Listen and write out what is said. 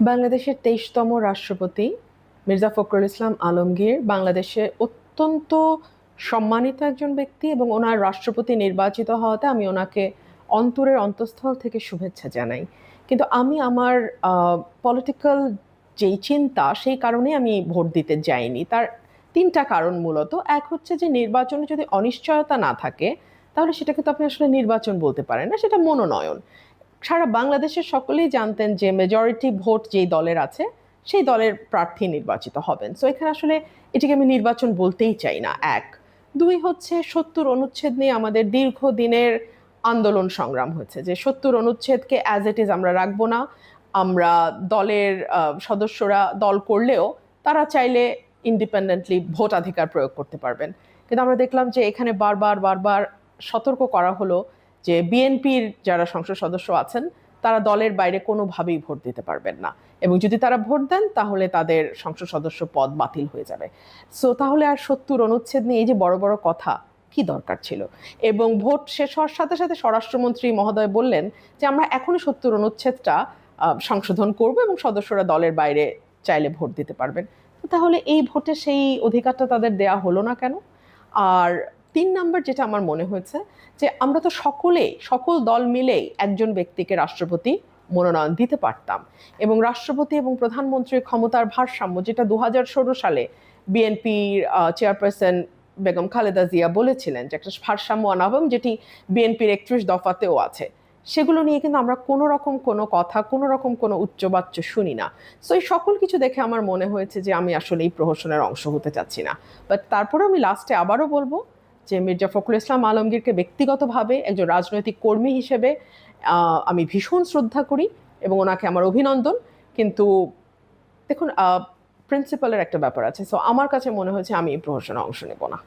বাংলাদেশের ২৩তম রাষ্ট্রপতি মির্জা ফখরুল ইসলাম আলমগীর বাংলাদেশে অত্যন্ত সম্মানিত একজন ব্যক্তি এবং ওনার রাষ্ট্রপতি নির্বাচিত হওয়াতে আমি ওনাকে অন্তরের অন্তঃস্থল থেকে শুভেচ্ছা জানাই। কিন্তু আমি আমার পলিটিক্যাল যেই চিন্তা সেই কারণে আমি ভোট দিতে যাইনি। তার তিনটা কারণ মূলত। এক হচ্ছে যে নির্বাচনে যদি অনিশ্চয়তা না থাকে তাহলে সেটাকে তো আপনি আসলে নির্বাচন বলতে পারেন না, সেটা মনোনয়ন। সারা বাংলাদেশের সকলেই জানতেন যে মেজরিটি ভোট যেই দলের আছে সেই দলের প্রার্থী নির্বাচিত হবেন। সো এখানে আসলে এটিকে আমি নির্বাচন বলতেই চাই না। এক, দুই হচ্ছে ৭০ অনুচ্ছেদ নিয়ে আমাদের দীর্ঘদিনের আন্দোলন সংগ্রাম হয়েছে যে ৭০ অনুচ্ছেদকে অ্যাজ ইট ইজ আমরা রাখবো না। আমরা দলের সদস্যরা দল করলেও তারা চাইলে ইন্ডিপেন্ডেন্টলি ভোটাধিকার প্রয়োগ করতে পারবেন। কিন্তু আমরা দেখলাম যে এখানে বারবার বারবার সতর্ক করা হলো যে বিএনপির যারা সংসদ সদস্য আছেন তারা দলের বাইরে কোনোভাবেই ভোট দিতে পারবেন না, এবং যদি তারা ভোট দেন তাহলে তাদের সংসদ সদস্য পদ বাতিল হয়ে যাবে। সো তাহলে আর ৭০ অনুচ্ছেদ নিয়ে এই যে বড় বড় কথা কি দরকার ছিল? এবং ভোট শেষ হওয়ার সাথে সাথে স্বরাষ্ট্রমন্ত্রী মহোদয় বললেন যে আমরা এখনই ৭০ অনুচ্ছেদটা সংশোধন করব এবং সদস্যরা দলের বাইরে চাইলে ভোট দিতে পারবেন। তাহলে এই ভোটে সেই অধিকারটা তাদের দেয়া হলো না কেন? আর ৩ নাম্বার যেটা আমার মনে হয়েছে যে আমরা তো সকল দল মিলেই একজন ব্যক্তিকে রাষ্ট্রপতি মনোনয়ন দিতে পারতাম, এবং রাষ্ট্রপতি এবং প্রধানমন্ত্রীর ক্ষমতার ভারসাম্য যেটা ২০১৬ সালে বিএনপির চেয়ারপারসন বেগম খালেদা জিয়া বলেছিলেন যে একটা ভারসাম্য আনা হবে, যেটি বিএনপির ৩১ দফাতেও আছে, সেগুলো নিয়ে কিন্তু আমরা কোনো রকম কোনো কথা, কোনো রকম কোনো উচ্চবাচ্য শুনি না। সো এই সকল কিছু দেখে আমার মনে হয়েছে যে আমি আসলে এই প্রহসনের অংশ হতে চাচ্ছি না। বাট তারপরে আমি লাস্টে আবারও বলবো যে মির্জা ফখরুল ইসলাম আলমগীরকে ব্যক্তিগতভাবে একজন রাজনৈতিক কর্মী হিসেবে আমি ভীষণ শ্রদ্ধা করি এবং ওনাকে আমার অভিনন্দন। কিন্তু দেখুন, প্রিন্সিপালের একটা ব্যাপার আছে। সো আমার কাছে মনে হয়েছে আমি এই প্রহসনে অংশ নেব না।